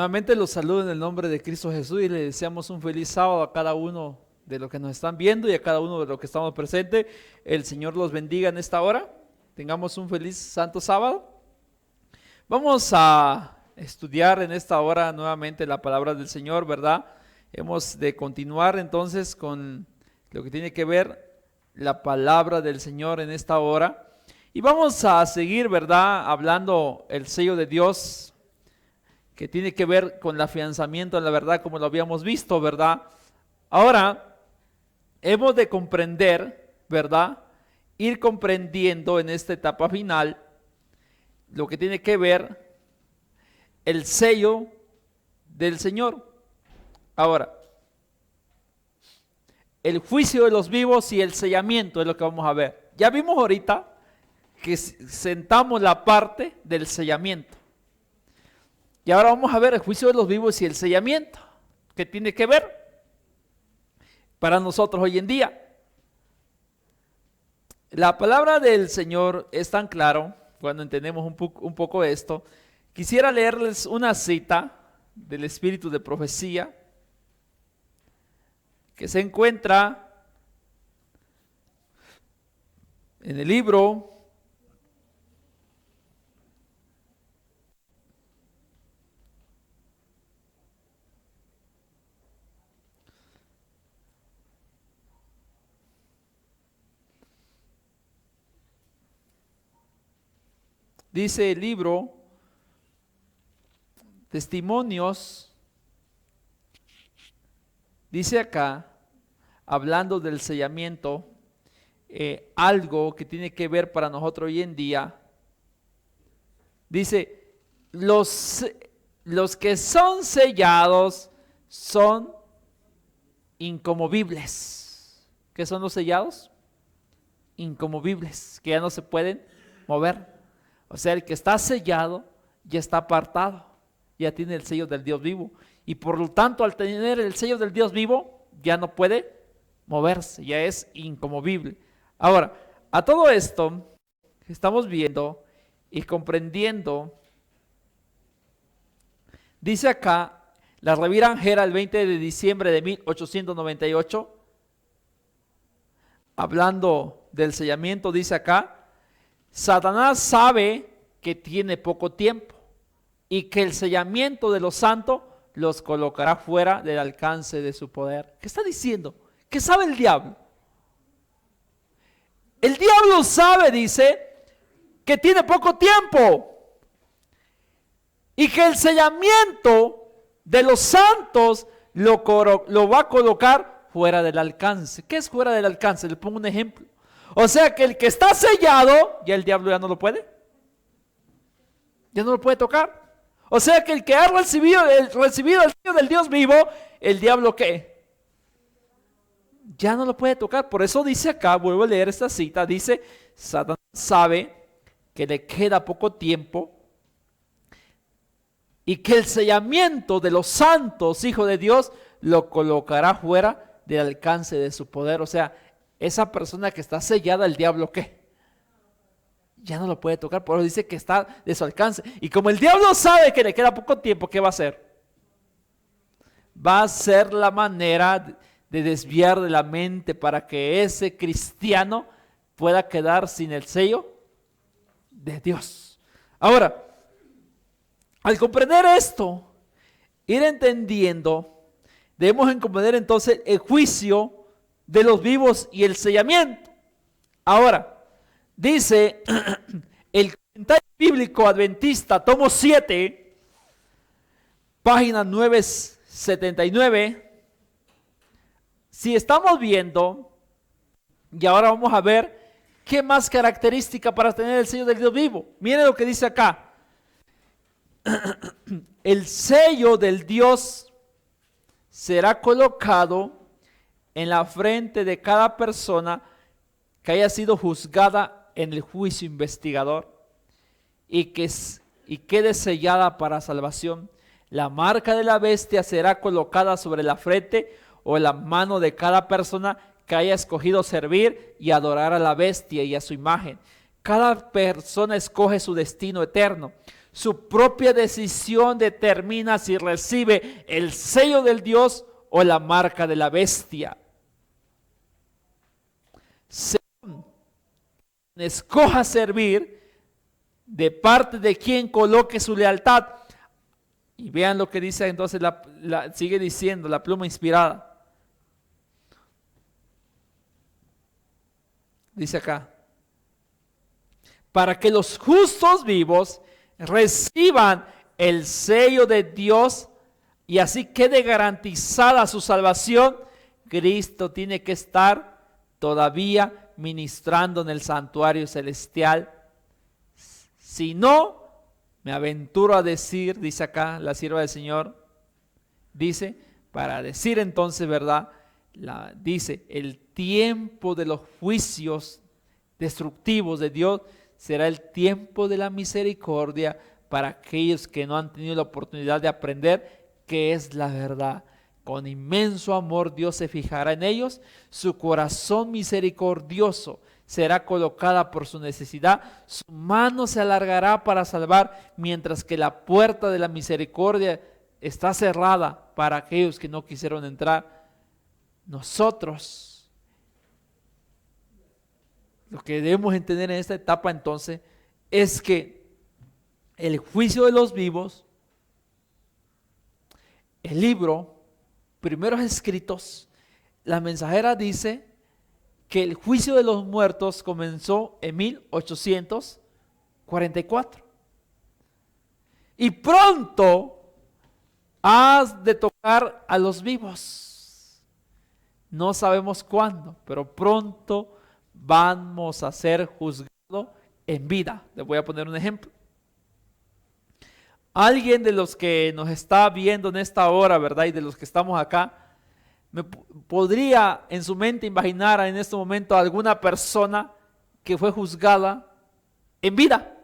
Nuevamente los saludo en el nombre de Cristo Jesús y le deseamos un feliz sábado a cada uno de los que nos están viendo y a cada uno de los que estamos presentes. El Señor los bendiga en esta hora. Tengamos un feliz santo sábado. Vamos a estudiar en esta hora nuevamente la palabra del Señor, ¿verdad? Hemos de continuar entonces con lo que tiene que ver la palabra del Señor en esta hora. Y vamos a seguir, ¿verdad? Hablando el sello de Dios, que tiene que ver con el afianzamiento en la verdad, como lo habíamos visto, ¿verdad? Ahora, hemos de comprender, ¿verdad? Ir comprendiendo en esta etapa final lo que tiene que ver el sello del Señor. Ahora, el juicio de los vivos y el sellamiento es lo que vamos a ver. Ya vimos ahorita que sentamos la parte del sellamiento. Y ahora vamos a ver el juicio de los vivos y el sellamiento. ¿Qué tiene que ver para nosotros hoy en día? La palabra del Señor es tan claro cuando entendemos un poco esto. Quisiera leerles una cita del Espíritu de Profecía que se encuentra en el libro dice el libro Testimonios, dice acá, hablando del sellamiento, algo que tiene que ver para nosotros hoy en día. Dice, los que son sellados son inconmovibles. ¿Qué son los sellados? Inconmovibles, que ya no se pueden mover. O sea, el que está sellado ya está apartado, ya tiene el sello del Dios vivo. Y por lo tanto, al tener el sello del Dios vivo, ya no puede moverse, ya es inconmovible. Ahora, a todo esto estamos viendo y comprendiendo, dice acá, la Revirangera el 20 de diciembre de 1898, hablando del sellamiento, dice acá, Satanás sabe que tiene poco tiempo y que el sellamiento de los santos los colocará fuera del alcance de su poder. ¿Qué está diciendo? ¿Qué sabe el diablo? El diablo sabe, dice, que tiene poco tiempo y que el sellamiento de los santos lo va a colocar fuera del alcance. ¿Qué es fuera del alcance? Le pongo un ejemplo. O sea que el que está sellado, ya el diablo ya no lo puede. Ya no lo puede tocar. O sea que el que ha recibido el sello del Dios vivo, el diablo ¿qué? Ya no lo puede tocar. Por eso dice acá, vuelvo a leer esta cita, dice, Satanás sabe que le queda poco tiempo y que el sellamiento de los santos hijos de Dios lo colocará fuera del alcance de su poder. O sea, esa persona que está sellada, el diablo ¿qué? Ya no lo puede tocar, por eso dice que está de su alcance. Y como el diablo sabe que le queda poco tiempo, ¿qué va a hacer? Va a ser la manera de desviar de la mente para que ese cristiano pueda quedar sin el sello de Dios. Ahora, al comprender esto, ir entendiendo, debemos comprender entonces el juicio de los vivos y el sellamiento. Ahora, dice el comentario bíblico adventista, tomo 7, página 979. Si estamos viendo, y ahora vamos a ver qué más característica para tener el sello del Dios vivo. Miren lo que dice acá. El sello del Dios será colocado en la frente de cada persona que haya sido juzgada en el juicio investigador y quede sellada para salvación. La marca de la bestia será colocada sobre la frente o la mano de cada persona que haya escogido servir y adorar a la bestia y a su imagen. Cada persona escoge su destino eterno. Su propia decisión determina si recibe el sello del Dios o la marca de la bestia. Según escoja servir, de parte de quien coloque su lealtad. Y vean lo que dice entonces, sigue diciendo la pluma inspirada. Dice acá, para que los justos vivos reciban el sello de Dios y así quede garantizada su salvación, Cristo tiene que estar todavía ministrando en el santuario celestial. Si no, me aventuro a decir, dice acá la sierva del Señor, dice, para decir entonces, ¿verdad? Dice, el tiempo de los juicios destructivos de Dios será el tiempo de la misericordia para aquellos que no han tenido la oportunidad de aprender qué es la verdad. Con inmenso amor Dios se fijará en ellos, su corazón misericordioso será colocada por su necesidad, su mano se alargará para salvar, mientras que la puerta de la misericordia está cerrada para aquellos que no quisieron entrar. Nosotros, lo que debemos entender en esta etapa entonces, es que el juicio de los vivos, el libro, primeros escritos, la mensajera dice que el juicio de los muertos comenzó en 1844. Y pronto has de tocar a los vivos. No sabemos cuándo, pero pronto vamos a ser juzgados en vida. Les voy a poner un ejemplo. Alguien de los que nos está viendo en esta hora, ¿verdad? Y de los que estamos acá, podría en su mente imaginar en este momento a alguna persona que fue juzgada en vida.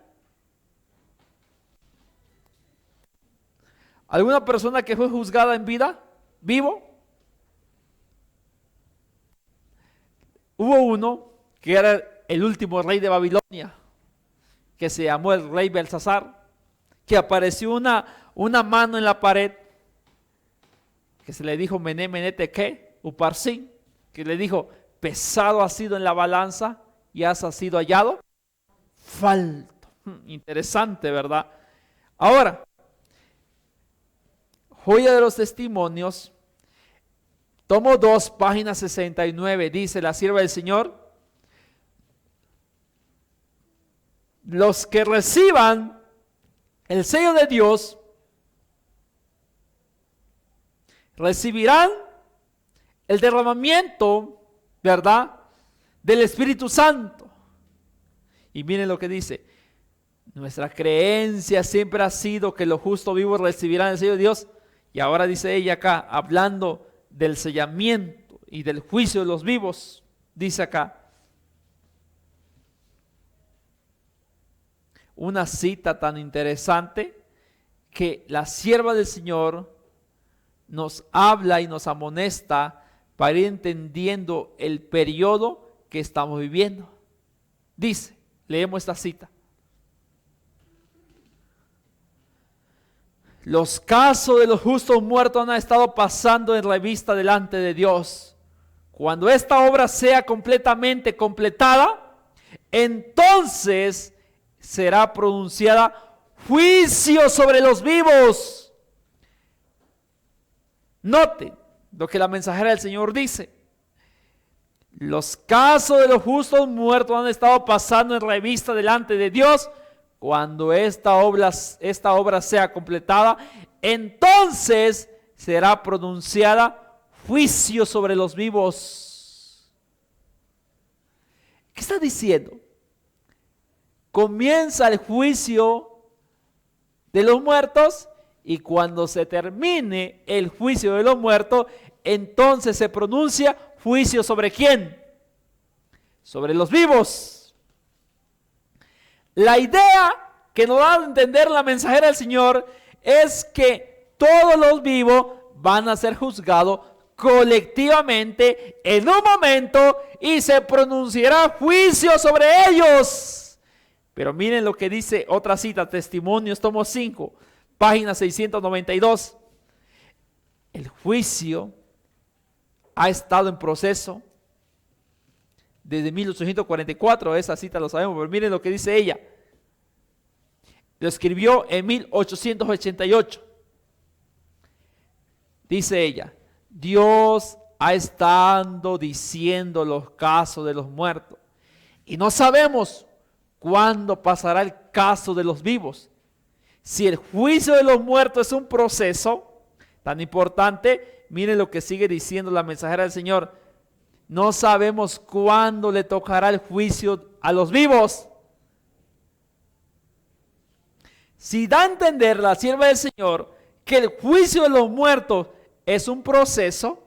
¿Alguna persona que fue juzgada en vida? ¿Vivo? Hubo uno que era el último rey de Babilonia, que se llamó el rey Belsasar, que apareció una mano en la pared, que se le dijo Mené, Mené, Tekel, Uparsin, que le dijo, pesado has sido en la balanza y has sido hallado falto. Interesante, ¿verdad? Ahora, joya de los testimonios, tomo 2, página 69, dice la sierva del Señor, los que reciban el sello de Dios recibirán el derramamiento, ¿verdad?, del Espíritu Santo. Y miren lo que dice, nuestra creencia siempre ha sido que los justos vivos recibirán el sello de Dios. Y ahora dice ella acá, hablando del sellamiento y del juicio de los vivos, dice acá, una cita tan interesante que la sierva del Señor nos habla y nos amonesta para ir entendiendo el periodo que estamos viviendo. Dice, leemos esta cita. Los casos de los justos muertos han estado pasando en revista delante de Dios. Cuando esta obra sea completamente completada, entonces será pronunciada juicio sobre los vivos. Noten lo que la mensajera del Señor dice. Los casos de los justos muertos han estado pasando en revista delante de Dios. Cuando esta obra sea completada, entonces será pronunciada juicio sobre los vivos. ¿Qué está diciendo? Comienza el juicio de los muertos y cuando se termine el juicio de los muertos, entonces se pronuncia juicio ¿sobre quién? Sobre los vivos. La idea que nos da a entender la mensajera del Señor es que todos los vivos van a ser juzgados colectivamente en un momento y se pronunciará juicio sobre ellos. Pero miren lo que dice otra cita, Testimonios, tomo 5, página 692. El juicio ha estado en proceso desde 1844, esa cita lo sabemos, pero miren lo que dice ella. Lo escribió en 1888. Dice ella, Dios ha estado diciendo los casos de los muertos y no sabemos cuándo pasará el caso de los vivos. Si el juicio de los muertos es un proceso tan importante, miren lo que sigue diciendo la mensajera del Señor. No sabemos cuándo le tocará el juicio a los vivos. Si da a entender la sierva del Señor que el juicio de los muertos es un proceso,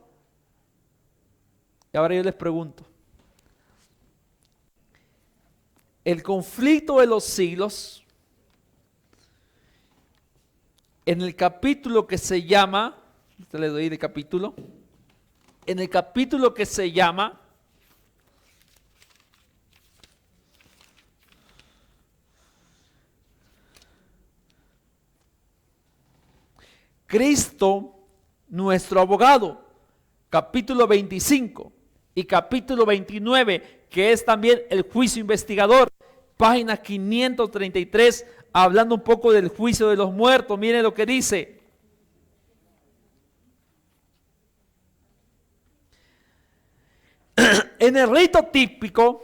y ahora yo les pregunto, el conflicto de los siglos, en el capítulo que se llama, le doy el capítulo, en el capítulo que se llama Cristo, nuestro abogado, capítulo 25 y capítulo 29, que es también el juicio investigador, página 533, hablando un poco del juicio de los muertos. Miren lo que dice. En el rito típico,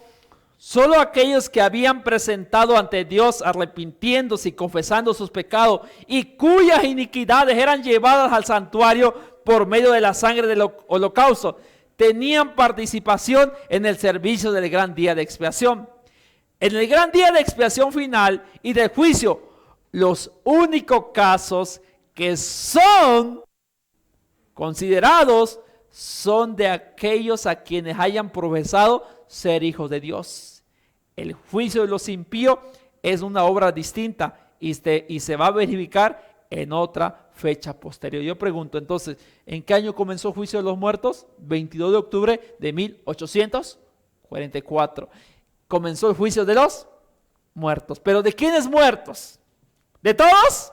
solo aquellos que habían presentado ante Dios arrepintiéndose y confesando sus pecados y cuyas iniquidades eran llevadas al santuario por medio de la sangre del holocausto, tenían participación en el servicio del gran día de expiación. En el gran día de expiación final y del juicio, los únicos casos que son considerados son de aquellos a quienes hayan profesado ser hijos de Dios. El juicio de los impíos es una obra distinta y se va a verificar en otra fecha posterior. Yo pregunto entonces, ¿en qué año comenzó el juicio de los muertos? 22 de octubre de 1844. Comenzó el juicio de los muertos. ¿Pero de quiénes muertos? ¿De todos?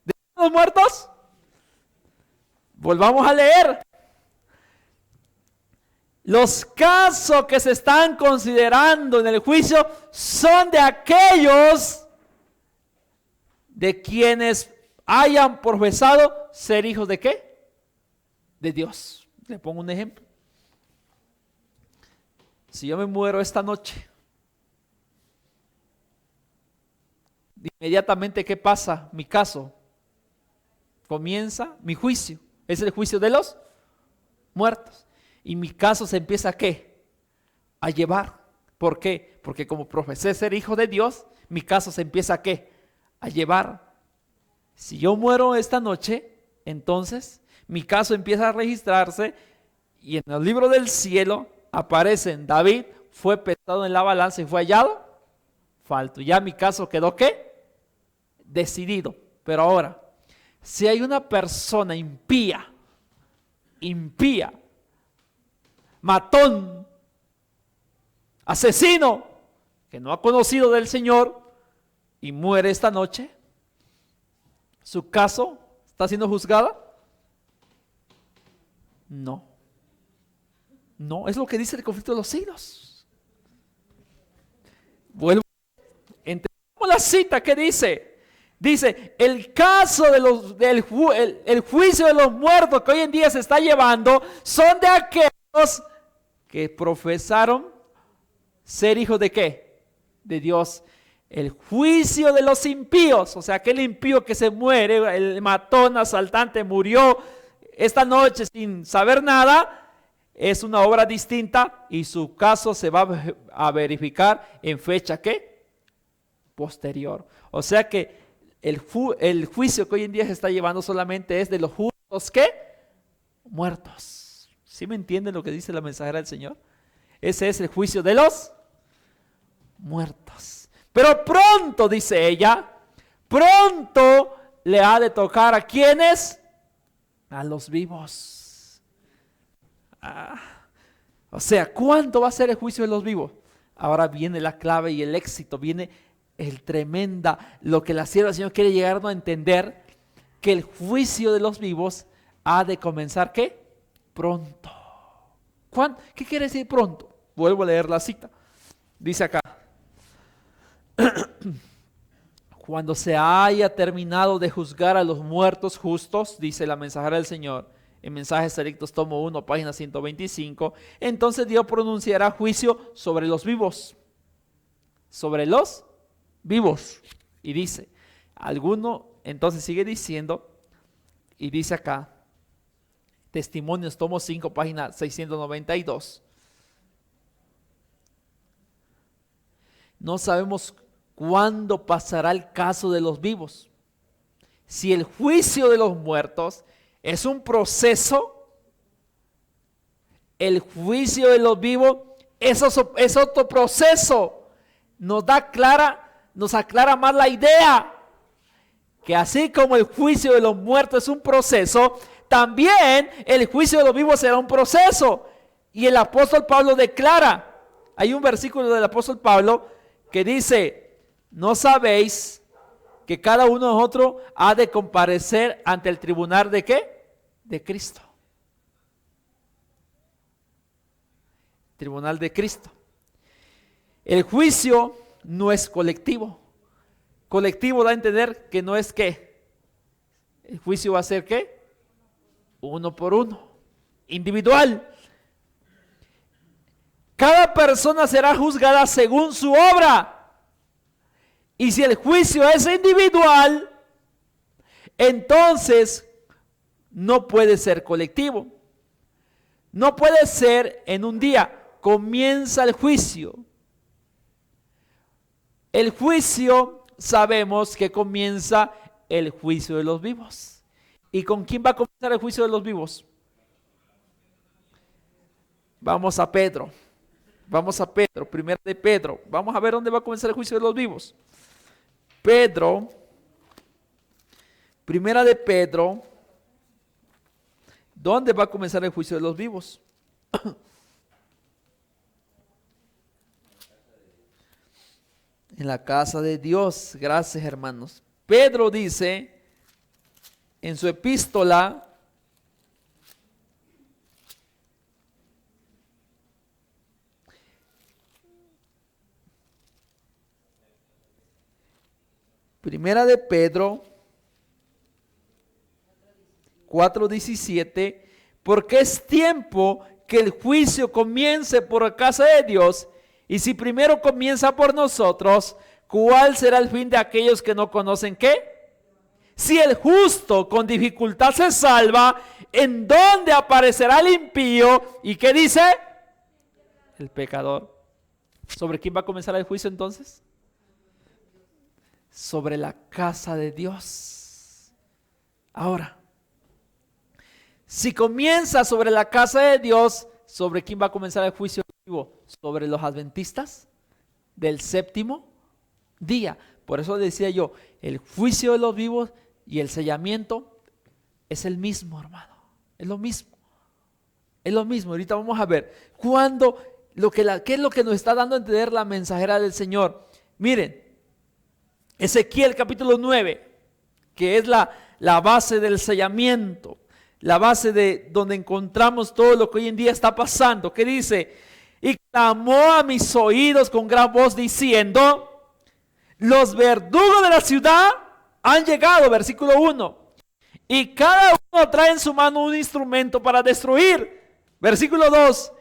¿De todos muertos? Volvamos a leer. Los casos que se están considerando en el juicio son de aquellos de quienes hayan profesado ser hijos de ¿qué? De Dios. Le pongo un ejemplo. Si yo me muero esta noche, inmediatamente ¿qué pasa? Mi caso. Comienza mi juicio. Es el juicio de los muertos. Y mi caso se empieza ¿a qué? A llevar. ¿Por qué? Porque como profesé ser hijo de Dios, mi caso se empieza ¿a qué? A llevar. Si yo muero esta noche, entonces mi caso empieza a registrarse y en el libro del cielo aparecen David fue pesado en la balanza y fue hallado falto. Ya mi caso quedó ¿qué? Decidido. Pero ahora, si hay una persona impía, matón, asesino, que no ha conocido del Señor y muere esta noche, ¿su caso está siendo juzgado? No. No, es lo que dice el conflicto de los siglos. Vuelvo. Entendemos la cita que dice. Dice, el caso de el juicio de los muertos que hoy en día se está llevando son de aquellos que profesaron ser hijos de ¿qué? De Dios. El juicio de los impíos, o sea, aquel impío que se muere, el matón asaltante murió esta noche sin saber nada, es una obra distinta y su caso se va a verificar en fecha ¿qué? Posterior. O sea que el juicio que hoy en día se está llevando solamente es de los justos ¿qué? Muertos. ¿Sí me entienden lo que dice la mensajera del Señor? Ese es el juicio de los muertos. Pero pronto, dice ella, pronto le ha de tocar ¿a quiénes? A los vivos. O sea, ¿cuándo va a ser el juicio de los vivos? Ahora viene la clave y el éxito, viene el tremenda, lo que la sierva del Señor quiere llegar a entender, que el juicio de los vivos ha de comenzar, ¿qué? Pronto. ¿Qué quiere decir pronto? Vuelvo a leer la cita. Dice acá, cuando se haya terminado de juzgar a los muertos justos, dice la mensajera del Señor, en Mensajes Selectos, tomo 1, página 125, entonces Dios pronunciará juicio sobre los vivos. Sobre los vivos. Y dice, entonces sigue diciendo, y dice acá, Testimonios, tomo 5, página 692. No sabemos cuándo pasará el caso de los vivos. Si el juicio de los muertos es un proceso, el juicio de los vivos es otro proceso. Nos aclara más la idea que así como el juicio de los muertos es un proceso, también el juicio de los vivos será un proceso. Y el apóstol Pablo declara, hay un versículo del apóstol Pablo que dice, ¿no sabéis que cada uno de nosotros ha de comparecer ante el tribunal de qué? De Cristo. Tribunal de Cristo. El juicio no es colectivo. Colectivo da a entender que no es qué. El juicio va a ser qué? Uno por uno. Individual. Cada persona será juzgada según su obra. Y si el juicio es individual, entonces no puede ser colectivo. No puede ser en un día. Comienza el juicio. El juicio, sabemos que comienza el juicio de los vivos. ¿Y con quién va a comenzar el juicio de los vivos? Vamos a Pedro. Primera de Pedro. Vamos a ver dónde va a comenzar el juicio de los vivos. Pedro, primera de Pedro, ¿dónde va a comenzar el juicio de los vivos? En la casa de Dios. Gracias, hermanos. Pedro dice en su epístola, primera de Pedro 4:17, porque es tiempo que el juicio comience por la casa de Dios, y si primero comienza por nosotros, ¿cuál será el fin de aquellos que no conocen qué? Si el justo con dificultad se salva, ¿en dónde aparecerá el impío? ¿Y qué dice? El pecador. ¿Sobre quién va a comenzar el juicio entonces? Sobre la casa de Dios. Ahora, si comienza sobre la casa de Dios, ¿sobre quién va a comenzar el juicio vivo? Sobre los adventistas del séptimo día. Por eso decía yo, el juicio de los vivos y el sellamiento es el mismo, hermano. Es lo mismo. Es lo mismo. Ahorita vamos a ver qué es lo que nos está dando a entender la mensajera del Señor. Miren, Ezequiel capítulo 9, que es la base del sellamiento, la base de donde encontramos todo lo que hoy en día está pasando. ¿Qué dice? Y clamó a mis oídos con gran voz diciendo, los verdugos de la ciudad han llegado, versículo 1, y cada uno trae en su mano un instrumento para destruir. Versículo 2,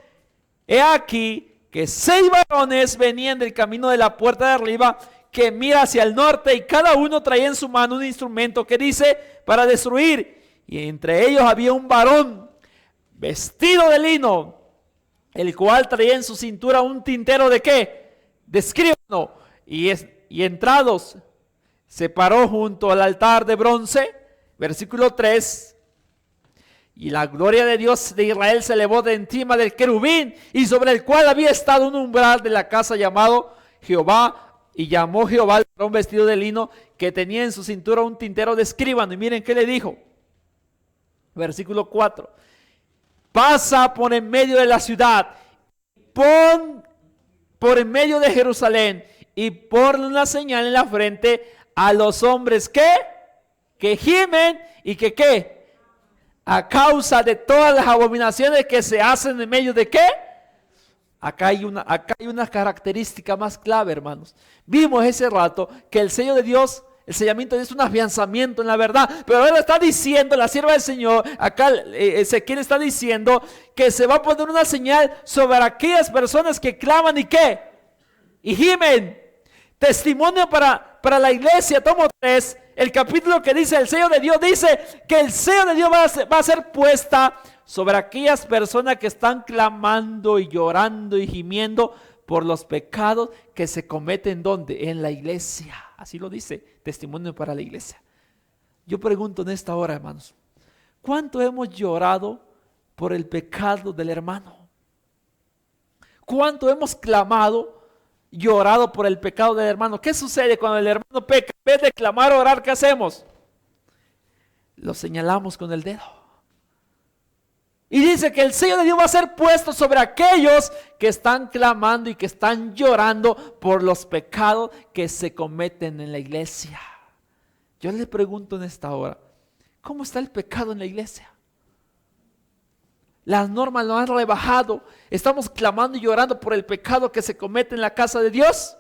he aquí que 6 varones venían del camino de la puerta de arriba, que mira hacia el norte, y cada uno traía en su mano un instrumento que dice para destruir. Y entre ellos había un varón vestido de lino, el cual traía en su cintura un tintero de ¿qué? De escribano. Y entrados, se paró junto al altar de bronce, versículo 3, y la gloria de Dios de Israel se elevó de encima del querubín, y sobre el cual había estado un umbral de la casa llamado Jehová, y llamó Jehová al varón vestido de lino, que tenía en su cintura un tintero de escribano. Y miren qué le dijo, versículo 4, pasa por en medio de la ciudad, pon por en medio de Jerusalén y ponle una señal en la frente a los hombres que gimen y que ¿qué? A causa de todas las abominaciones que se hacen en medio de ¿qué? Acá hay una característica más clave, hermanos. Vimos ese rato que el sello de Dios, el sellamiento es un afianzamiento en la verdad, pero ahora está diciendo la sierva del Señor, acá Ezequiel está diciendo que se va a poner una señal sobre aquellas personas que claman y ¿qué? Y gimen. Testimonio para la iglesia, tomo 3, el capítulo que dice el sello de Dios, dice que el sello de Dios va a ser puesta sobre aquellas personas que están clamando y llorando y gimiendo por los pecados que se cometen ¿dónde? En la iglesia. Así lo dice, testimonio para la iglesia. Yo pregunto en esta hora, hermanos, ¿cuánto hemos llorado por el pecado del hermano? ¿Cuánto hemos clamado, llorado por el pecado del hermano? ¿Qué sucede cuando el hermano peca? En vez de clamar o orar, ¿qué hacemos? Lo señalamos con el dedo. Y dice que el sello de Dios va a ser puesto sobre aquellos que están clamando y que están llorando por los pecados que se cometen en la iglesia. Yo le pregunto en esta hora, ¿cómo está el pecado en la iglesia? Las normas lo han rebajado. Estamos clamando y llorando por el pecado que se comete en la casa de Dios.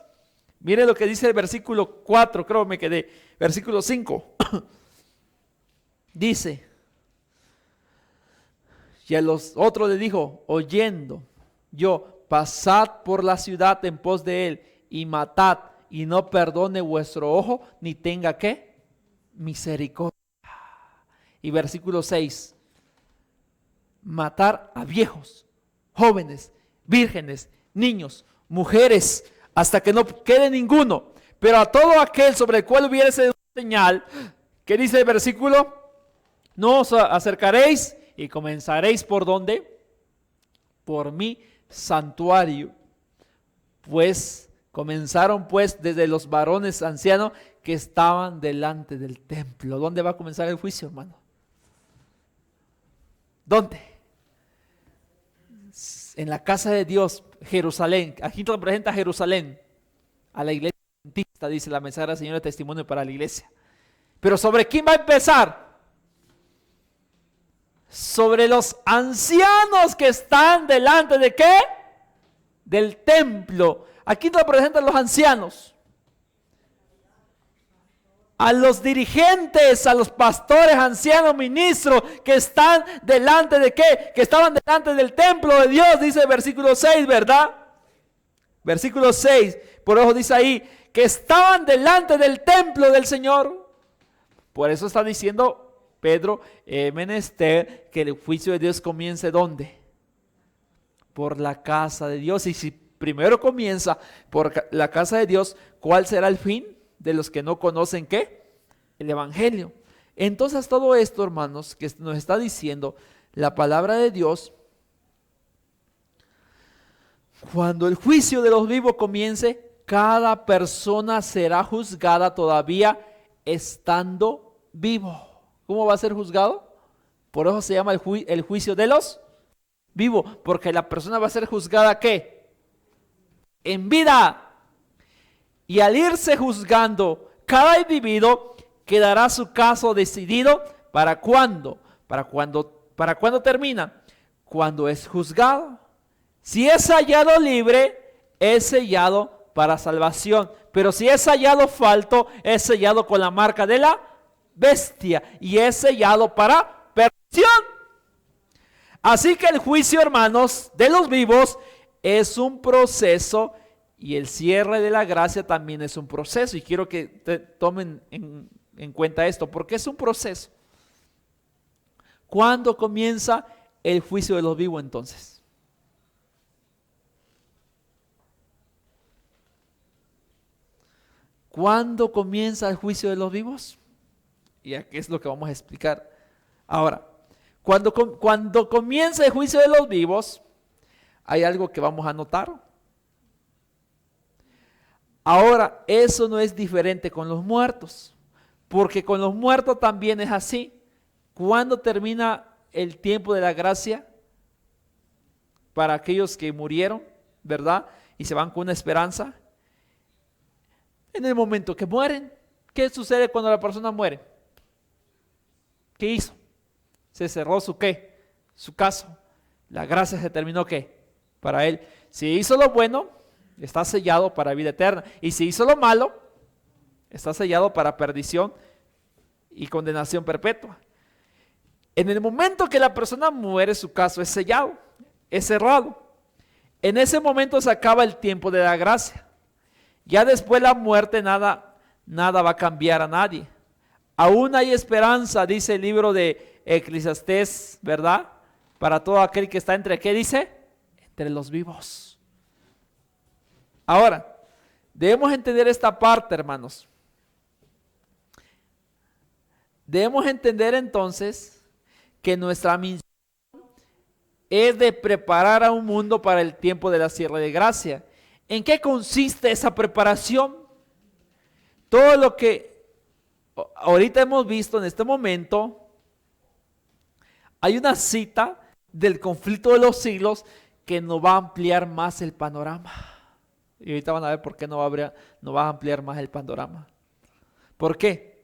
Mire lo que dice el versículo 4, creo que me quedé. Versículo 5. Dice: y a los otros le dijo, oyendo yo, pasad por la ciudad en pos de él y matad, y no perdone vuestro ojo, ni tenga ¿qué? Misericordia. Y versículo 6, matar a viejos, jóvenes, vírgenes, niños, mujeres, hasta que no quede ninguno. Pero a todo aquel sobre el cual hubiese una señal, ¿qué dice el versículo? No os acercaréis y comenzaréis ¿por dónde? Por mi santuario. Pues comenzaron pues desde los varones ancianos que estaban delante del templo. ¿Dónde va a comenzar el juicio, hermano? ¿Dónde? En la casa de Dios, Jerusalén. Aquí representa Jerusalén, a la iglesia adventista, dice la mensajera del Señor de testimonio para la iglesia. Pero ¿sobre quién va a empezar? Sobre los ancianos que están delante de ¿qué? Del templo. Aquí representan los ancianos. A los dirigentes, a los pastores, ancianos, ministros que están delante de ¿qué? Que estaban delante del templo de Dios, dice el versículo 6, ¿verdad? Versículo 6, por eso dice ahí, que estaban delante del templo del Señor. Por eso está diciendo Pedro, menester que el juicio de Dios comience ¿dónde? Por la casa de Dios. Y si primero comienza por la casa de Dios, ¿cuál será el fin de los que no conocen qué? El evangelio. Entonces todo esto, hermanos, que nos está diciendo la palabra de Dios, cuando el juicio de los vivos comience, cada persona será juzgada todavía estando vivo. ¿Cómo va a ser juzgado? Por eso se llama el juicio de los vivos, porque la persona va a ser juzgada ¿qué? En vida. Y al irse juzgando cada individuo, quedará su caso decidido. ¿Para cuándo? ¿Para cuándo termina? Cuando es juzgado. Si es hallado libre, es sellado para salvación. Pero si es hallado falto, es sellado con la marca de la bestia y es sellado para perdición. Así que el juicio, hermanos, de los vivos es un proceso y el cierre de la gracia también es un proceso. Y quiero que tomen en cuenta esto, porque es un proceso. ¿Cuándo comienza el juicio de los vivos entonces? ¿Cuándo comienza el juicio de los vivos? Y aquí es lo que vamos a explicar. Ahora, cuando comienza el juicio de los vivos, hay algo que vamos a notar. Ahora, eso no es diferente con los muertos, porque con los muertos también es así. ¿Cuándo termina el tiempo de la gracia para aquellos que murieron, verdad? y se van con una esperanza. En el momento que mueren, ¿qué sucede cuando la persona muere? ¿Qué hizo? Se cerró su ¿qué? Su caso. La gracia se terminó ¿qué? Para él. Si hizo lo bueno, está sellado para vida eterna. Y si hizo lo malo, está sellado para perdición y condenación perpetua. En el momento que la persona muere, su caso es sellado, es cerrado. En ese momento se acaba el tiempo de la gracia. Ya después de la muerte nada va a cambiar a nadie. Aún hay esperanza, dice el libro de Eclesiastés, ¿verdad? Para todo aquel que está entre, ¿qué dice? Entre los vivos. Ahora, debemos entender esta parte, hermanos. Debemos entender entonces que nuestra misión es de preparar a un mundo para el tiempo de la sierra de gracia. ¿En qué consiste esa preparación? Todo lo que ahorita hemos visto en este momento, hay una cita del conflicto de los siglos que nos va a ampliar más el panorama. Y ahorita van a ver por qué no va a ampliar más el panorama. ¿Por qué?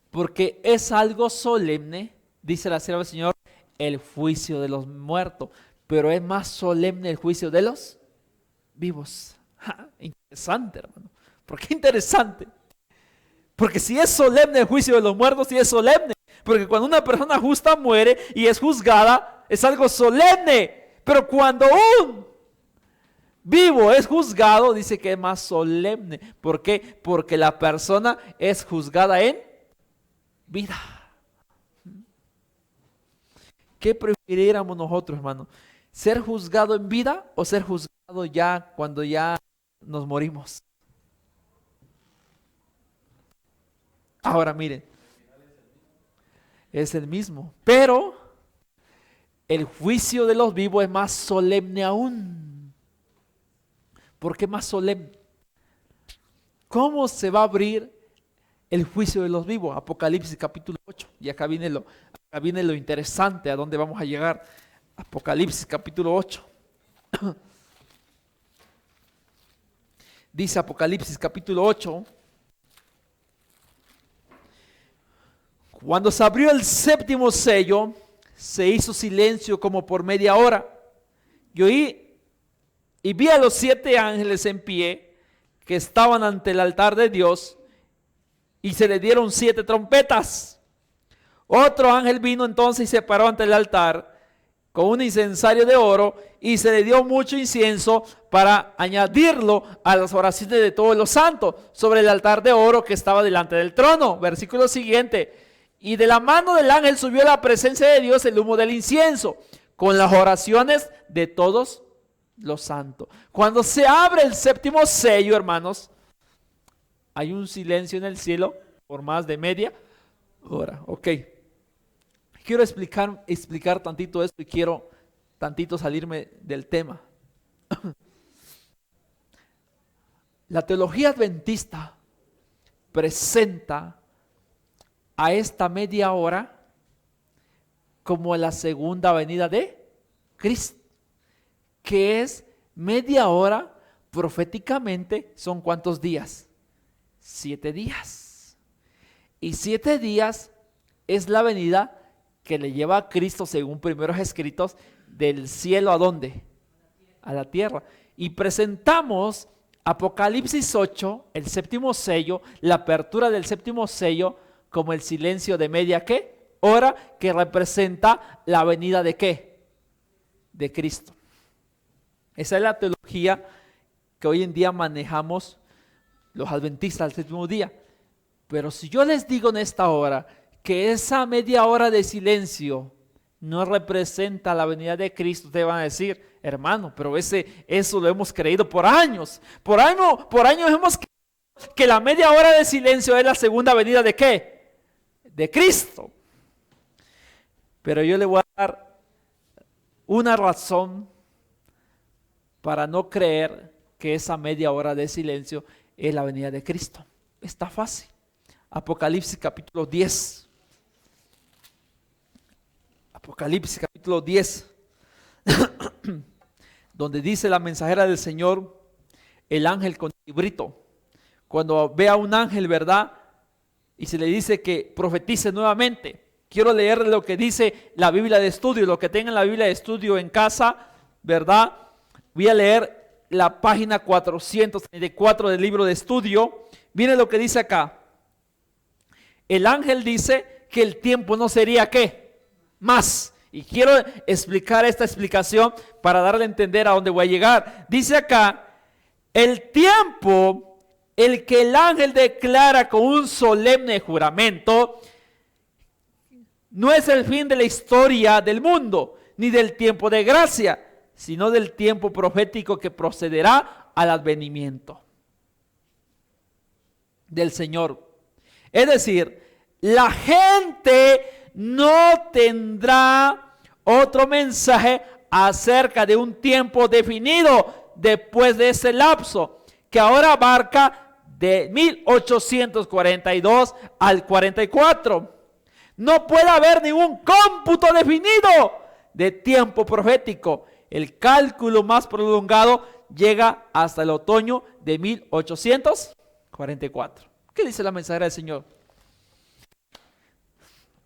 Porque es algo solemne, dice la sierva del Señor, el juicio de los muertos, pero es más solemne el juicio de los vivos. Interesante, hermano. ¿Por qué interesante? Porque si es solemne el juicio de los muertos, sí es solemne. Porque cuando una persona justa muere y es juzgada, es algo solemne. Pero cuando un vivo es juzgado, dice que es más solemne. ¿Por qué? Porque la persona es juzgada en vida. ¿Qué prefiriéramos nosotros, hermano? ¿Ser juzgado en vida o ser juzgado ya cuando ya nos morimos? Ahora miren, es el mismo, pero el juicio de los vivos es más solemne aún. ¿Por qué más solemne? ¿Cómo se va a abrir el juicio de los vivos? Apocalipsis capítulo 8. Y acá viene lo interesante, a dónde vamos a llegar. Apocalipsis capítulo 8. Dice Apocalipsis capítulo 8. Cuando se abrió el séptimo sello, se hizo silencio como por media hora. Y oí y vi a los 7 ángeles en pie que estaban ante el altar de Dios, y se le dieron 7 trompetas. Otro ángel vino entonces y se paró ante el altar con un incensario de oro, y se le dio mucho incienso para añadirlo a las oraciones de todos los santos sobre el altar de oro que estaba delante del trono. Versículo siguiente. Y de la mano del ángel subió a la presencia de Dios el humo del incienso, con las oraciones de todos los santos. Cuando se abre el séptimo sello, hermanos, hay un silencio en el cielo por más de media hora. Ok. Quiero explicar tantito esto y quiero tantito salirme del tema. La teología adventista presenta a esta media hora como la segunda venida de Cristo, que es media hora proféticamente. ¿Son cuántos días? 7 días. Y 7 días es la venida que le lleva a Cristo, según primeros escritos, del cielo ¿a dónde? A la tierra. Y presentamos Apocalipsis 8, el séptimo sello, la apertura del séptimo sello, como el silencio de media ¿qué? Hora, que representa la venida de ¿qué? De Cristo. Esa es la teología que hoy en día manejamos los adventistas del séptimo día. Pero si yo les digo en esta hora que esa media hora de silencio no representa la venida de Cristo, ustedes van a decir, hermano, pero eso lo hemos creído por años. Por años hemos creído que la media hora de silencio es la segunda venida de ¿qué? De Cristo. Pero yo le voy a dar una razón para no creer que esa media hora de silencio es la venida de Cristo. Está fácil. Apocalipsis capítulo 10. Apocalipsis capítulo 10. donde dice la mensajera del Señor, el ángel con el librito. Cuando ve a un ángel, ¿verdad? Y se le dice que profetice nuevamente. Quiero leer lo que dice la Biblia de estudio. Lo que tengan la Biblia de estudio en casa, ¿verdad? Voy a leer la página 434 del libro de estudio. Miren lo que dice acá. El ángel dice que el tiempo no sería ¿qué? Más. Y quiero explicar esta explicación para darle a entender a dónde voy a llegar. Dice acá, el tiempo, el que el ángel declara con un solemne juramento, no es el fin de la historia del mundo, ni del tiempo de gracia, sino del tiempo profético que procederá al advenimiento del Señor. Es decir, la gente no tendrá otro mensaje acerca de un tiempo definido después de ese lapso, que ahora abarca de 1842 al 44. No puede haber ningún cómputo definido de tiempo profético. El cálculo más prolongado llega hasta el otoño de 1844. ¿Qué dice la mensajera del Señor?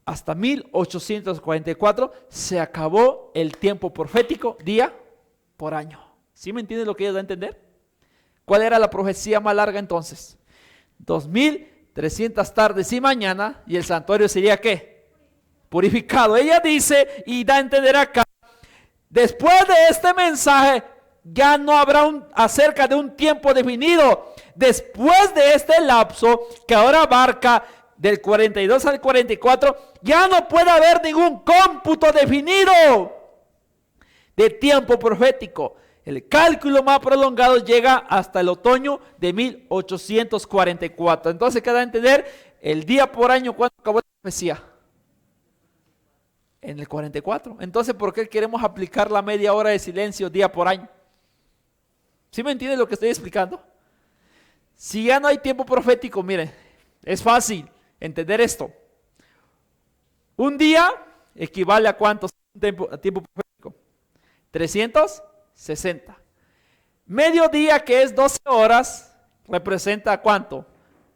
Hasta 1844 se acabó el tiempo profético día por año. ¿Sí me entienden lo que ella da a entender? ¿Cuál era la profecía más larga entonces? 2300 tardes y mañana, y el santuario sería ¿qué? Purificado. Ella dice y da a entender acá, después de este mensaje ya no habrá acerca de un tiempo definido. Después de este lapso que ahora abarca del 42 al 44, ya no puede haber ningún cómputo definido de tiempo profético. El cálculo más prolongado llega hasta el otoño de 1844. Entonces, ¿qué da a entender? El día por año, ¿cuándo acabó la profecía? En el 44. Entonces, ¿por qué queremos aplicar la media hora de silencio día por año? ¿Sí me entiende lo que estoy explicando? Si ya no hay tiempo profético, miren, es fácil entender esto. Un día equivale a ¿cuántos tiempo profético? 360. Mediodía, que es 12 horas, representa ¿a cuánto?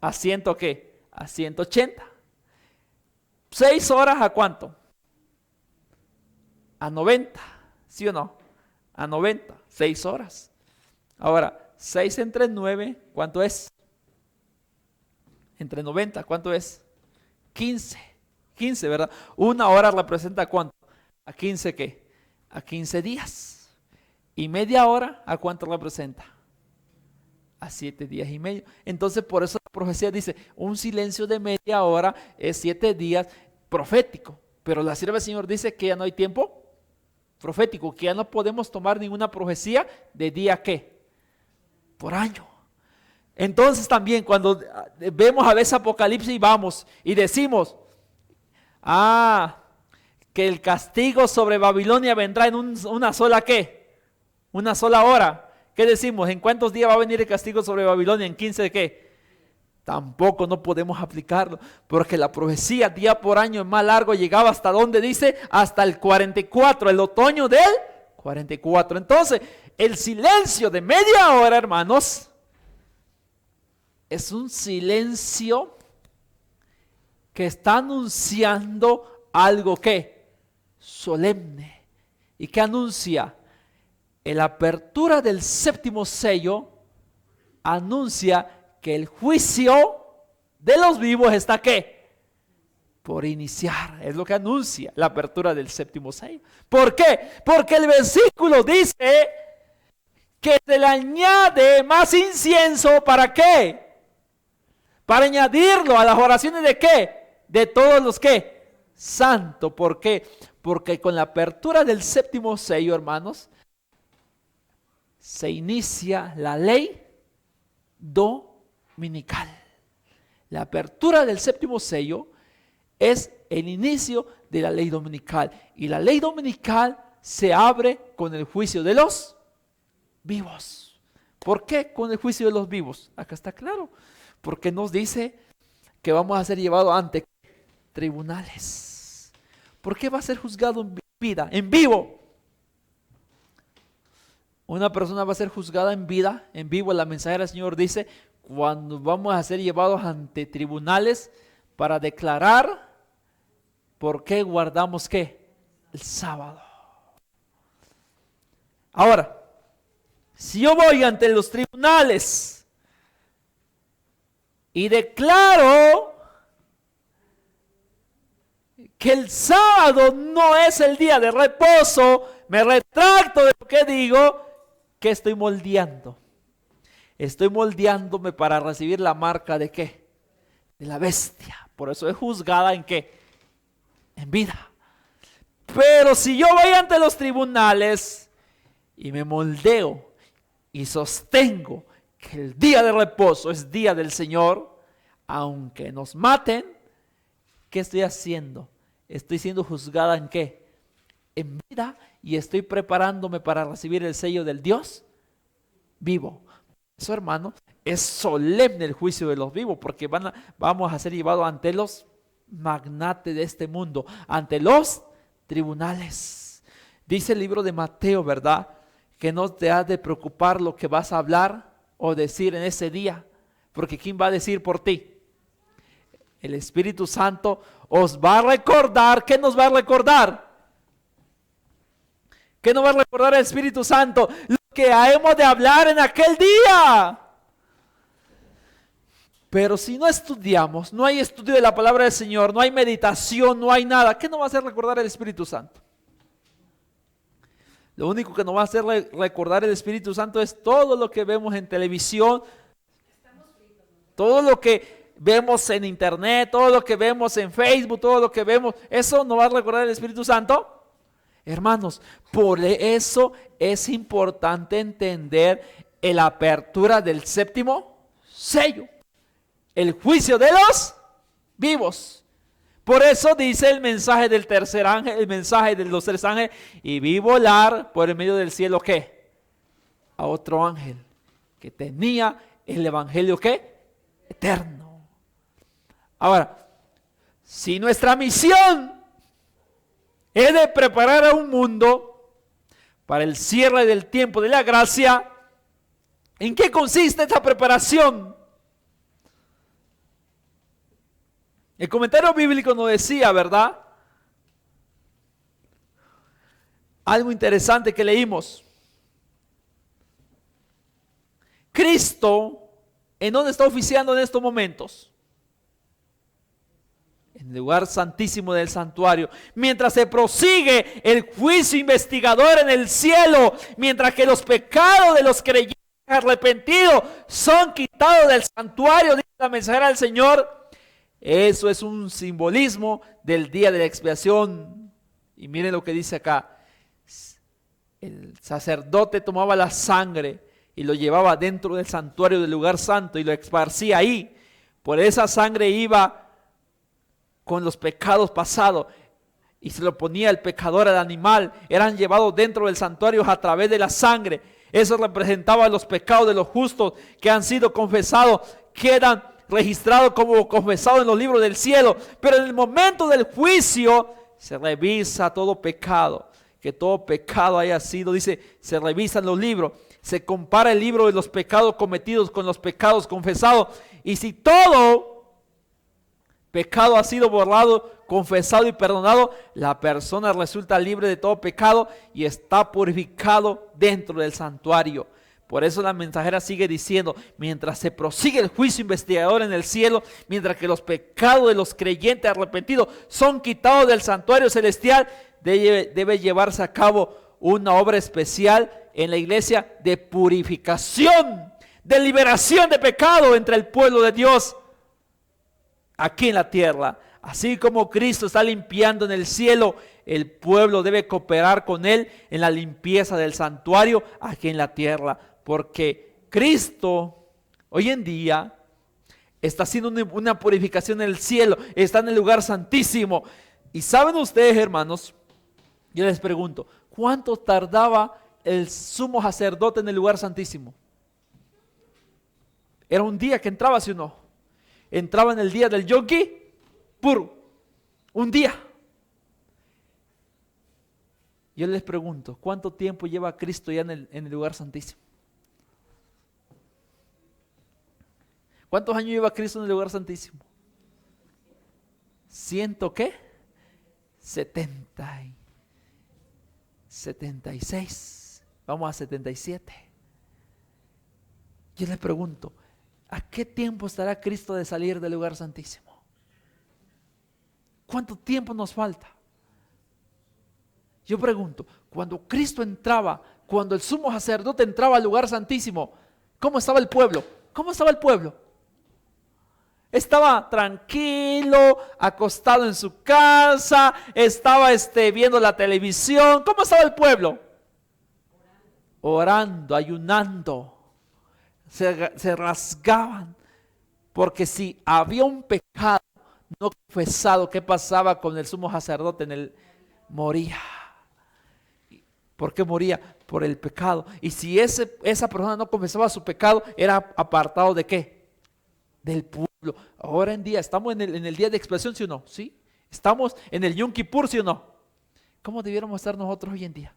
¿A ciento qué? A 180. 6 horas, ¿a cuánto? A 90. ¿Sí o no? A 90. 6 horas. Ahora, 6 entre 9, ¿cuánto es? Entre 90, ¿cuánto es? 15. 15, ¿verdad? Una hora representa ¿cuánto? ¿A 15 qué? A 15 días. ¿Y media hora a cuánto representa? A 7 días y medio. Entonces, por eso la profecía dice, un silencio de media hora es 7 días profético. Pero la sierva del Señor dice que ya no hay tiempo profético, que ya no podemos tomar ninguna profecía de día ¿qué? Por año. Entonces también cuando vemos a veces Apocalipsis y vamos y decimos, que el castigo sobre Babilonia vendrá en una sola ¿qué? Una sola hora. ¿Qué decimos? ¿En cuántos días va a venir el castigo sobre Babilonia? ¿En 15 de qué? Tampoco no podemos aplicarlo, porque la profecía día por año es más largo, llegaba hasta donde dice, hasta el 44, el otoño del 44. Entonces, el silencio de media hora, hermanos, es un silencio que está anunciando algo que solemne. ¿Y qué anuncia? En la apertura del séptimo sello anuncia que el juicio de los vivos está ¿qué? Por iniciar. Es lo que anuncia la apertura del séptimo sello. ¿Por qué? Porque el versículo dice que se le añade más incienso. ¿Para qué? Para añadirlo a las oraciones de ¿qué? De todos los ¿qué? Santos. ¿Por qué? Porque con la apertura del séptimo sello, hermanos, se inicia la ley dominical. La apertura del séptimo sello es el inicio de la ley dominical. Y la ley dominical se abre con el juicio de los vivos. ¿Por qué con el juicio de los vivos? Acá está claro. Porque nos dice que vamos a ser llevados ante tribunales. ¿Por qué va a ser juzgado en vida, en vivo? Una persona va a ser juzgada en vida, en vivo. La mensajera del Señor dice, cuando vamos a ser llevados ante tribunales para declarar por qué guardamos ¿qué? El sábado. Ahora, si yo voy ante los tribunales y declaro que el sábado no es el día de reposo, me retracto de lo que digo, ¿qué estoy moldeando? Estoy moldeándome para recibir la marca ¿de qué? De la bestia. Por eso es juzgada ¿en qué? En vida. Pero si yo voy ante los tribunales y me moldeo y sostengo que el día de reposo es día del Señor, aunque nos maten, ¿qué estoy haciendo? Estoy siendo juzgada ¿en qué? En vida, y estoy preparándome para recibir el sello del Dios vivo. Eso, hermano, es solemne el juicio de los vivos, porque vamos a ser llevados ante los magnates de este mundo, ante los tribunales. Dice el libro de Mateo, ¿verdad? Que no te has de preocupar lo que vas a hablar o decir en ese día, porque ¿quién va a decir por ti? El Espíritu Santo os va a recordar. ¿Qué nos va a recordar? ¿Qué nos va a recordar el Espíritu Santo? Lo que hemos de hablar en aquel día. Pero si no estudiamos, no hay estudio de la palabra del Señor, no hay meditación, no hay nada, ¿qué nos va a hacer recordar el Espíritu Santo? Lo único que nos va a hacer recordar el Espíritu Santo es todo lo que vemos en televisión, todo lo que vemos en internet, todo lo que vemos en Facebook, todo lo que vemos, ¿eso nos va a recordar el Espíritu Santo? Hermanos, por eso es importante entender la apertura del séptimo sello, el juicio de los vivos. Por eso dice el mensaje del tercer ángel, el mensaje de los tres ángeles, y vi volar por el medio del cielo, ¿qué? A otro ángel que tenía el evangelio, ¿qué? Eterno. Ahora, si nuestra misión es de preparar a un mundo para el cierre del tiempo de la gracia, ¿en qué consiste esta preparación? El comentario bíblico nos decía, ¿verdad? Algo interesante que leímos. Cristo, ¿en dónde está oficiando en estos momentos? En el lugar santísimo del santuario, mientras se prosigue el juicio investigador en el cielo, mientras que los pecados de los creyentes arrepentidos son quitados del santuario, dice la mensajera del Señor. Eso es un simbolismo del día de la expiación. Y miren lo que dice acá. El sacerdote tomaba la sangre y lo llevaba dentro del santuario del lugar santo y lo esparcía ahí. Por esa sangre iba con los pecados pasados y se lo ponía el pecador al animal. Eran llevados dentro del santuario a través de la sangre. Eso representaba los pecados de los justos que han sido confesados, quedan registrados como confesados en los libros del cielo. Pero en el momento del juicio se revisa todo pecado, que todo pecado haya sido, dice, se revisan los libros, se compara el libro de los pecados cometidos con los pecados confesados, y si todo pecado ha sido borrado, confesado y perdonado, la persona resulta libre de todo pecado y está purificado dentro del santuario. Por eso la mensajera sigue diciendo, mientras se prosigue el juicio investigador en el cielo, mientras que los pecados de los creyentes arrepentidos son quitados del santuario celestial, debe llevarse a cabo una obra especial en la iglesia de purificación, de liberación de pecado entre el pueblo de Dios aquí en la tierra. Así como Cristo está limpiando en el cielo, el pueblo debe cooperar con Él en la limpieza del santuario aquí en la tierra. Porque Cristo hoy en día está haciendo una purificación en el cielo, está en el lugar santísimo. Y saben ustedes, hermanos, yo les pregunto, ¿cuánto tardaba el sumo sacerdote en el lugar santísimo? Era un día que entraba, ¿sí o no? Entraba en el día del Yom Kippur, un día. Yo les pregunto, ¿cuánto tiempo lleva Cristo ya en el lugar santísimo? ¿Cuántos años lleva Cristo en el lugar santísimo? ¿Ciento qué? 76. Vamos a 77. Yo les pregunto, ¿a qué tiempo estará Cristo de salir del lugar santísimo? ¿Cuánto tiempo nos falta? Yo pregunto, cuando Cristo entraba, cuando el sumo sacerdote entraba al lugar santísimo, ¿cómo estaba el pueblo? ¿Cómo estaba el pueblo? Estaba tranquilo, acostado en su casa, estaba viendo la televisión. ¿Cómo estaba el pueblo? Orando, ayunando. Se rasgaban. Porque si había un pecado no confesado, ¿qué pasaba con el sumo sacerdote? Moría. ¿Por qué moría? Por el pecado. Y si esa persona no confesaba su pecado, era apartado ¿de qué? Del pueblo. Ahora en día, ¿estamos en el día de expiación, sí o no? ¿Sí? ¿Estamos en el Yom Kippur, sí o no? ¿Cómo debiéramos estar nosotros hoy en día?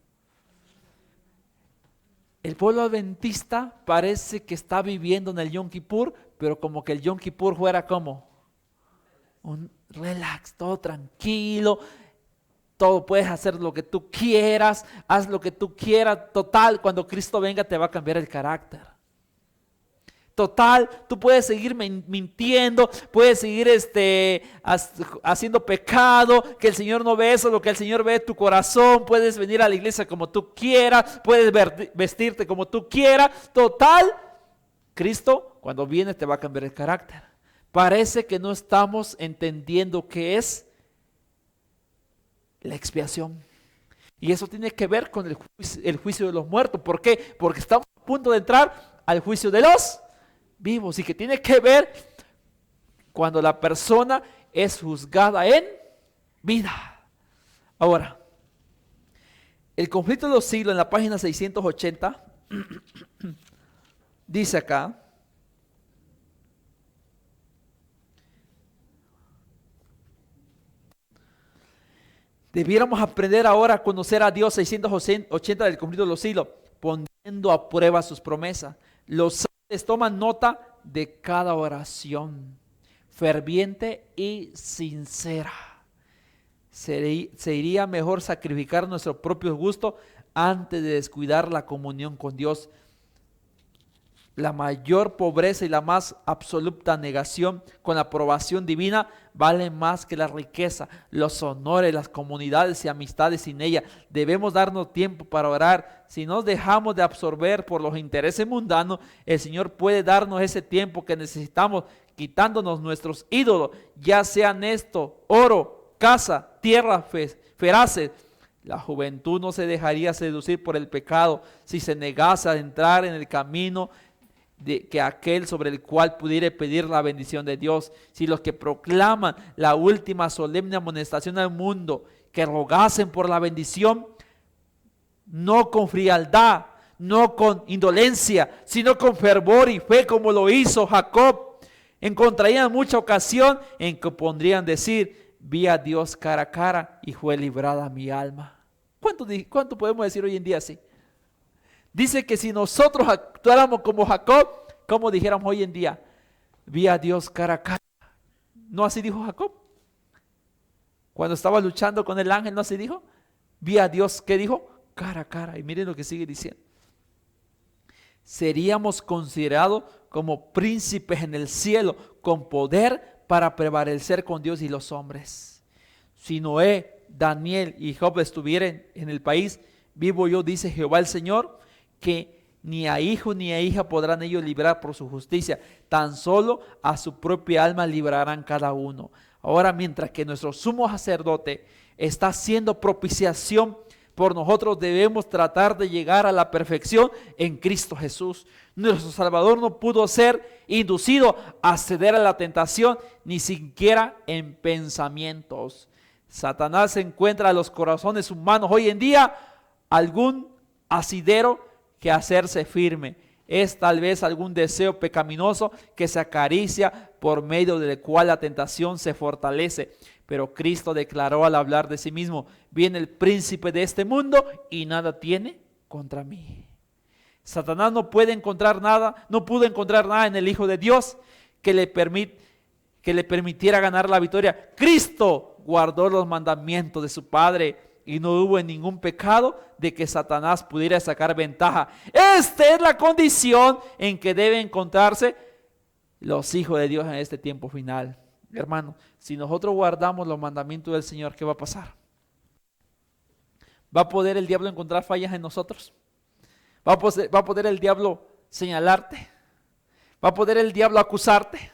El pueblo adventista parece que está viviendo en el Yom Kippur, pero como que el Yom Kippur fuera como un relax, todo tranquilo. Todo, puedes hacer lo que tú quieras, haz lo que tú quieras. Total, cuando Cristo venga te va a cambiar el carácter. Total, tú puedes seguir mintiendo, puedes seguir haciendo pecado, que el Señor no ve eso, lo que el Señor ve es tu corazón. Puedes venir a la iglesia como tú quieras, puedes vestirte como tú quieras. Total, Cristo cuando viene te va a cambiar el carácter. Parece que no estamos entendiendo qué es la expiación. Y eso tiene que ver con el juicio de los muertos. ¿Por qué? Porque estamos a punto de entrar al juicio de los vivos. Y que tiene que ver cuando la persona es juzgada en vida. Ahora, el conflicto de los siglos en la página 680 dice acá: debiéramos aprender ahora a conocer a Dios. 680 del conflicto de los siglos, poniendo a prueba sus promesas. Los ángeles toman nota de cada oración ferviente y sincera. Sería mejor sacrificar nuestros propios gustos antes de descuidar la comunión con Dios. La mayor pobreza y la más absoluta negación con la aprobación divina valen más que la riqueza, los honores, las comunidades y amistades sin ella. Debemos darnos tiempo para orar. Si nos dejamos de absorber por los intereses mundanos, el Señor puede darnos ese tiempo que necesitamos, quitándonos nuestros ídolos, ya sean esto, oro, casa, tierra, feraces. La juventud no se dejaría seducir por el pecado si se negase a entrar en el camino que aquel sobre el cual pudiera pedir la bendición de Dios. Si los que proclaman la última solemne amonestación al mundo, que rogasen por la bendición, no con frialdad, no con indolencia, sino con fervor y fe, como lo hizo Jacob, encontrarían mucha ocasión en que podrían decir: vi a Dios cara a cara y fue librada mi alma. ¿Cuánto podemos decir hoy en día así? Dice que si nosotros actuáramos como Jacob, como dijéramos hoy en día: vi a Dios cara a cara. ¿No así dijo Jacob? Cuando estaba luchando con el ángel, ¿no así dijo? Vi a Dios, ¿qué dijo? Cara a cara. Y miren lo que sigue diciendo: seríamos considerados como príncipes en el cielo, con poder para prevalecer con Dios y los hombres. Si Noé, Daniel y Job estuvieran en el país, vivo yo, dice Jehová el Señor, que ni a hijo ni a hija podrán ellos librar por su justicia, tan solo a su propia alma librarán cada uno. Ahora, mientras que nuestro sumo sacerdote está haciendo propiciación por nosotros, debemos tratar de llegar a la perfección en Cristo Jesús. Nuestro Salvador no pudo ser inducido a ceder a la tentación, ni siquiera en pensamientos. Satanás encuentra en los corazones humanos hoy en día algún asidero que hacerse firme. Es tal vez algún deseo pecaminoso que se acaricia, por medio del cual la tentación se fortalece. Pero Cristo declaró al hablar de sí mismo: viene el príncipe de este mundo y nada tiene contra mí. Satanás no puede encontrar nada, no pudo encontrar nada en el Hijo de Dios que le permitiera ganar la victoria. Cristo guardó los mandamientos de su Padre y no hubo ningún pecado de que Satanás pudiera sacar ventaja. Esta es la condición en que deben encontrarse los hijos de Dios en este tiempo final. Hermano, si nosotros guardamos los mandamientos del Señor, ¿qué va a pasar? ¿Va a poder el diablo encontrar fallas en nosotros? ¿Va a poder el diablo señalarte? ¿Va a poder el diablo acusarte?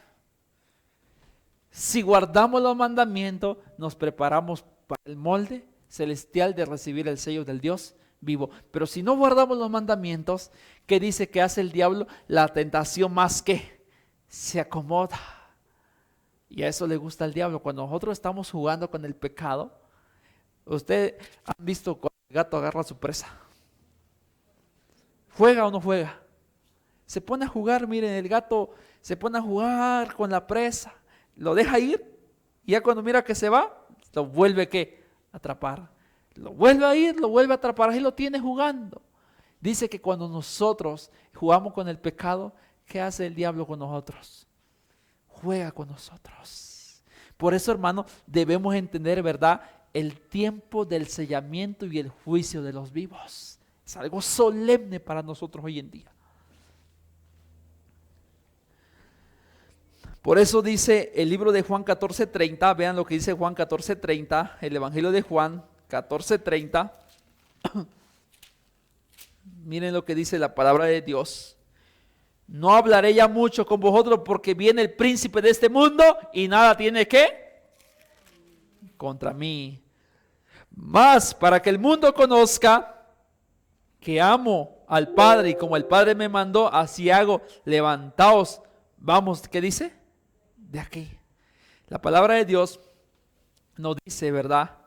Si guardamos los mandamientos, nos preparamos para el molde celestial de recibir el sello del Dios vivo. Pero si no guardamos los mandamientos, ¿qué dice que hace el diablo? La tentación más que se acomoda. Y a eso le gusta al diablo. Cuando nosotros estamos jugando con el pecado, ustedes han visto cuando el gato agarra a su presa. ¿Juega o no juega? Se pone a jugar, miren, el gato se pone a jugar con la presa, lo deja ir y ya cuando mira que se va, lo vuelve ¿qué? Atrapar. Lo vuelve a ir, lo vuelve a atrapar, ahí lo tiene jugando. Dice que cuando nosotros jugamos con el pecado, ¿qué hace el diablo con nosotros? Juega con nosotros. Por eso, hermano, debemos entender, ¿verdad?, el tiempo del sellamiento y el juicio de los vivos. Es algo solemne para nosotros hoy en día. Por eso dice el libro de Juan 14:30, vean lo que dice Juan 14:30, el Evangelio de Juan 14:30. Miren lo que dice la palabra de Dios. No hablaré ya mucho con vosotros porque viene el príncipe de este mundo y nada tiene que contra mí. Mas para que el mundo conozca que amo al Padre y como el Padre me mandó, así hago. Levantaos, vamos, ¿qué dice? De aquí. La palabra de Dios nos dice, ¿verdad?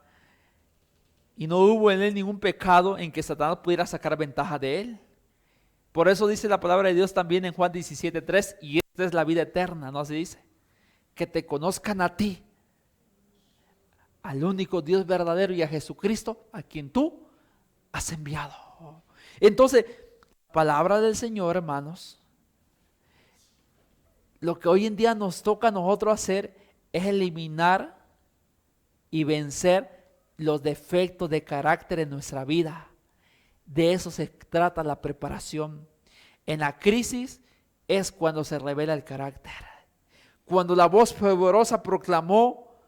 Y no hubo en él ningún pecado en que Satanás pudiera sacar ventaja de él. Por eso dice la palabra de Dios también en Juan 17:3, y esta es la vida eterna, ¿no? Así dice, que te conozcan a ti, al único Dios verdadero, y a Jesucristo, a quien tú has enviado. Entonces, palabra del Señor, hermanos, lo que hoy en día nos toca a nosotros hacer es eliminar y vencer los defectos de carácter en nuestra vida. De eso se trata la preparación. En la crisis es cuando se revela el carácter. Cuando la voz fervorosa proclamó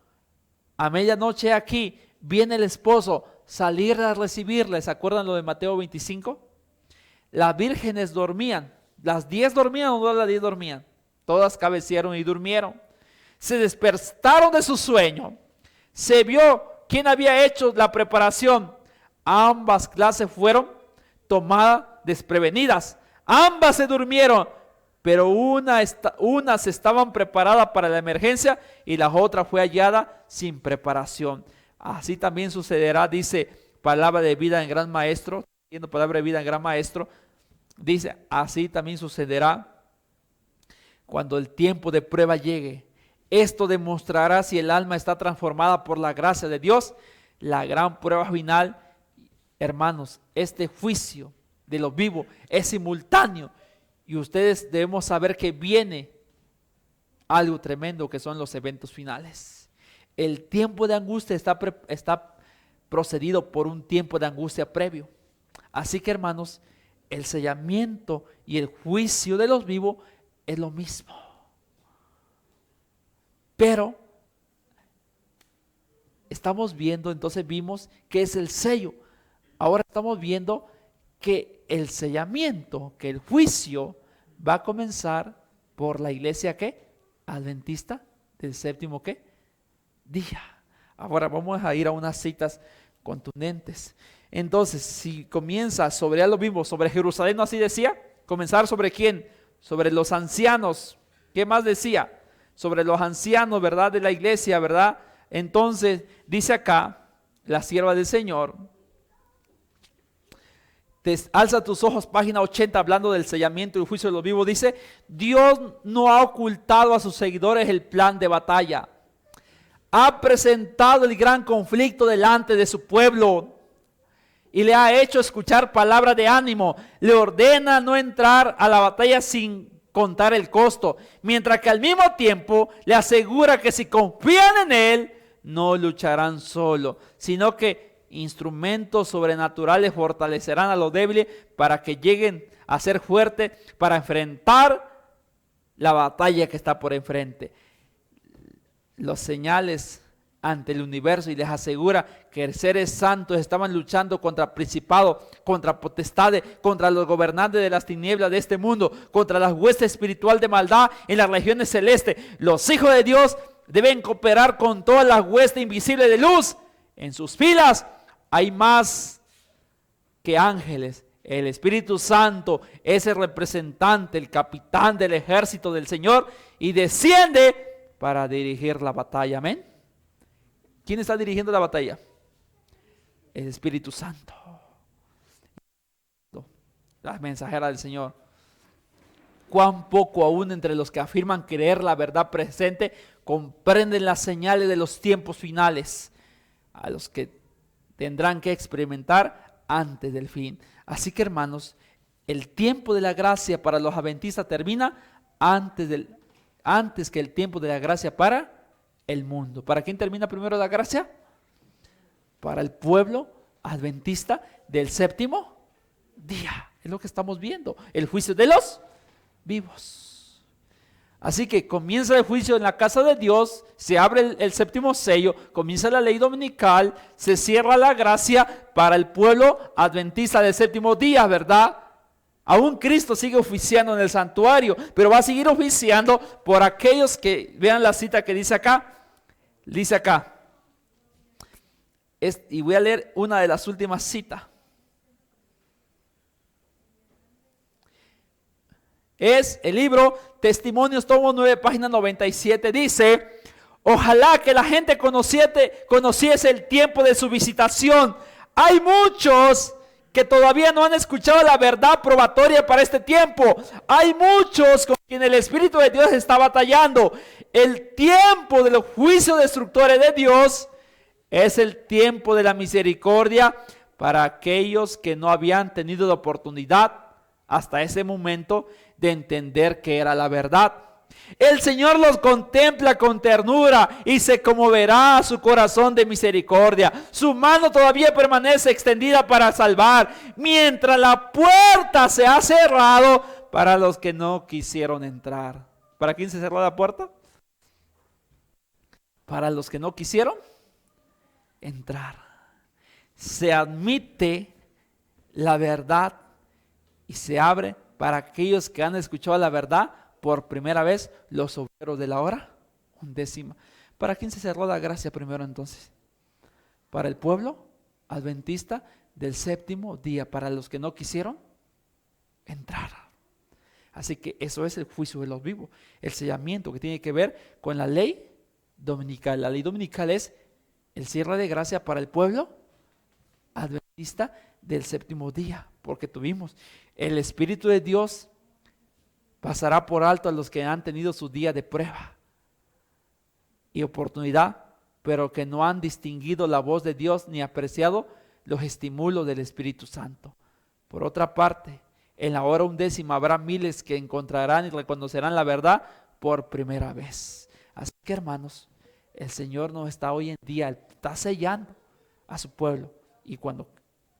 a medianoche aquí, viene el esposo, salir a recibirle. ¿Se acuerdan lo de Mateo 25? Las vírgenes dormían. ¿Las 10 dormían o no las 10 dormían? Todas cabecearon y durmieron. Se despertaron de su sueño. Se vio quién había hecho la preparación. Ambas clases fueron tomadas desprevenidas. Ambas se durmieron, pero unas estaban preparadas para la emergencia y la otra fue hallada sin preparación. Así también sucederá, dice palabra de vida en gran maestro, palabra de vida en gran maestro, dice, así también sucederá cuando el tiempo de prueba llegue. Esto demostrará si el alma está transformada por la gracia de Dios. La gran prueba final, hermanos, este juicio de los vivos es simultáneo y ustedes debemos saber que viene algo tremendo que son los eventos finales. El tiempo de angustia está procedido por un tiempo de angustia previo. Así que, hermanos, el sellamiento y el juicio de los vivos es lo mismo. Pero estamos viendo, entonces vimos que es el sello. Ahora estamos viendo que el sellamiento, que el juicio va a comenzar por la iglesia ¿qué? Adventista del séptimo ¿qué? Día. Ahora vamos a ir a unas citas contundentes. Entonces, si comienza sobre lo mismo, sobre Jerusalén, ¿no así decía? Comenzar sobre quién? Sobre los ancianos. ¿Qué más decía? Sobre los ancianos, ¿verdad? De la iglesia, ¿verdad? Entonces, dice acá, la sierva del Señor, alza tus ojos, página 80, hablando del sellamiento y el juicio de los vivos, dice, Dios no ha ocultado a sus seguidores el plan de batalla. ha presentado el gran conflicto delante de su pueblo y le ha hecho escuchar palabras de ánimo. Le ordena no entrar a la batalla sin contar el costo, mientras que al mismo tiempo le asegura que si confían en él, no lucharán solo, sino que instrumentos sobrenaturales fortalecerán a los débiles para que lleguen a ser fuertes para enfrentar la batalla que está por enfrente. Los señales ante el universo, y les asegura que seres santos estaban luchando contra principados, contra potestades, contra los gobernantes de las tinieblas de este mundo, contra las huestes espiritual de maldad en las regiones celestes. Los hijos de Dios deben cooperar con todas las huestes invisibles de luz. En sus filas hay más que ángeles. El Espíritu Santo es el representante, el capitán del ejército del Señor, y desciende para dirigir la batalla. Amén. ¿Quién está dirigiendo la batalla? El Espíritu Santo, la mensajera del Señor. Cuán poco aún entre los que afirman creer la verdad presente comprenden las señales de los tiempos finales, a los que tendrán que experimentar antes del fin. Así que, hermanos, el tiempo de la gracia para los adventistas termina antes que el tiempo de la gracia para el mundo. ¿Para quién termina primero la gracia? Para el pueblo adventista del séptimo día. Es lo que estamos viendo, el juicio de los vivos. Así que comienza el juicio en la casa de Dios, se abre el séptimo sello, comienza la ley dominical, se cierra la gracia para el pueblo adventista del séptimo día, ¿verdad? Aún Cristo sigue oficiando en el santuario, pero va a seguir oficiando por aquellos que, vean la cita que dice acá, y voy a leer una de las últimas citas. Es el libro Testimonios, tomo 9, página 97, dice: ojalá que la gente conociese el tiempo de su visitación. Hay muchos que todavía no han escuchado la verdad probatoria para este tiempo. Hay muchos con quien el Espíritu de Dios está batallando. El tiempo de los juicios destructores de Dios es el tiempo de la misericordia para aquellos que no habían tenido la oportunidad hasta ese momento de entender que era la verdad. El Señor los contempla con ternura y se conmoverá a su corazón de misericordia. Su mano todavía permanece extendida para salvar, mientras la puerta se ha cerrado para los que no quisieron entrar. ¿Para quién se cerró la puerta? Para los que no quisieron entrar. Se admite la verdad y se abre para aquellos que han escuchado la verdad por primera vez, los obreros de la hora undécima. ¿Para quién se cerró la gracia primero entonces? Para el pueblo adventista del séptimo día, para los que no quisieron entrar. Así que eso es el juicio de los vivos, el sellamiento que tiene que ver con la ley dominical. La ley dominical es el cierre de gracia para el pueblo adventista del séptimo día, porque tuvimos el Espíritu de Dios pasará por alto a los que han tenido su día de prueba y oportunidad, pero que no han distinguido la voz de Dios ni apreciado los estímulos del Espíritu Santo. Por otra parte, en la hora undécima habrá miles que encontrarán y reconocerán la verdad por primera vez. Así que, hermanos, el Señor nos está hoy en día, está sellando a su pueblo, y cuando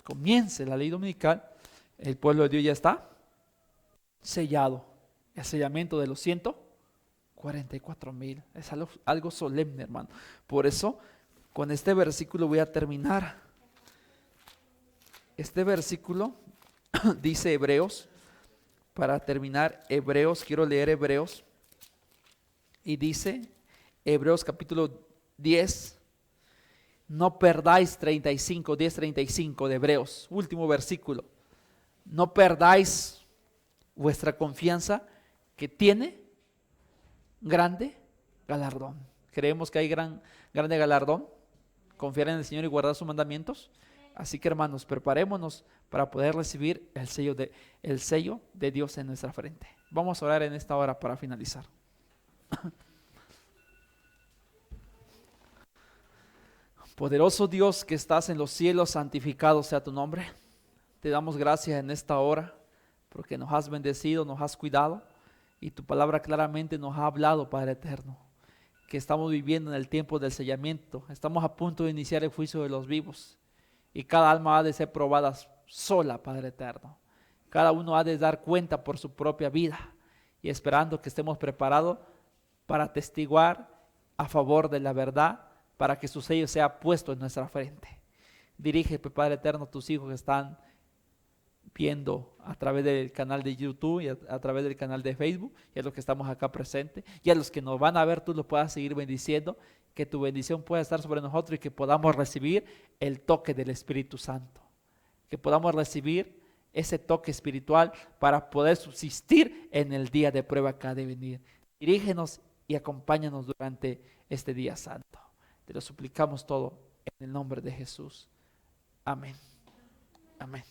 comience la ley dominical, el pueblo de Dios ya está sellado. El sellamiento de los 144,000 es algo solemne, hermano. Por eso, con este versículo voy a terminar. Este versículo dice Hebreos, para terminar Hebreos, quiero leer Hebreos, y dice Hebreos capítulo 10, no perdáis 10:35 de Hebreos, último versículo. No perdáis vuestra confianza, que tiene grande galardón. Creemos que hay grande galardón, confiar en el Señor y guardar sus mandamientos. Así que, hermanos, preparémonos para poder recibir el sello de Dios en nuestra frente. Vamos a orar en esta hora para finalizar. Poderoso Dios que estás en los cielos, santificado sea tu nombre. Te damos gracias en esta hora porque nos has bendecido, nos has cuidado y tu palabra claramente nos ha hablado, Padre eterno, que estamos viviendo en el tiempo del sellamiento. Estamos a punto de iniciar el juicio de los vivos y cada alma ha de ser probada sola, Padre eterno. Cada uno ha de dar cuenta por su propia vida y esperando que estemos preparados para testiguar a favor de la verdad, para que su sello sea puesto en nuestra frente. Dirige, Padre eterno, tus hijos que están viendo a través del canal de YouTube y a través del canal de Facebook, y a los que estamos acá presentes, y a los que nos van a ver, tú los puedas seguir bendiciendo, que tu bendición pueda estar sobre nosotros y que podamos recibir el toque del Espíritu Santo, que podamos recibir ese toque espiritual para poder subsistir en el día de prueba que ha de venir. Dirígenos y acompáñanos durante este día santo. Te lo suplicamos todo en el nombre de Jesús. Amén. Amén.